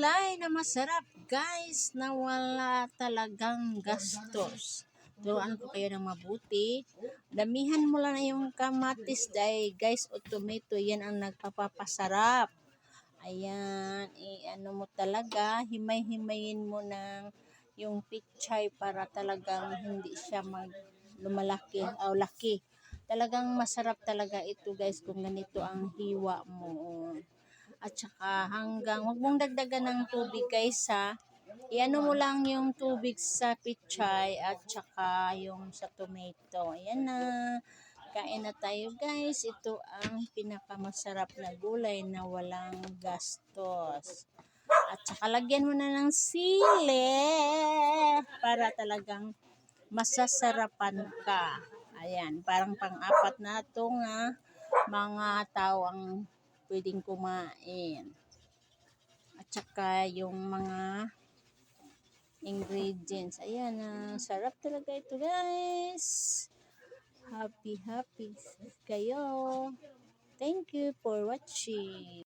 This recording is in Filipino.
gulay na masarap guys, na wala talagang gastos. Turuan ko kayo ng mabuti. Damihan mo lang yung kamatis dahil guys, o tomato, yan ang nagpapapasarap. Ayan, ano mo talaga, himay-himayin mo ng yung pichay para talagang hindi siya lumalaki o laki. Talagang masarap talaga ito guys kung ganito ang hiwa mo. At saka hanggang, wag mong dagdagan ng tubig guys ha. Iano mo lang yung tubig sa pichay at saka yung sa tomato. Ayan na. Kain na tayo guys. Ito ang pinakamasarap na gulay na walang gastos. At saka lagyan mo na ng sili para talagang masasarapan ka. Ayan, parang pang-apat na ito nga mga tao ang pwedeng kumain. At saka yung mga ingredients. Ayan, sarap talaga ito guys. Happy kayo. Thank you for watching.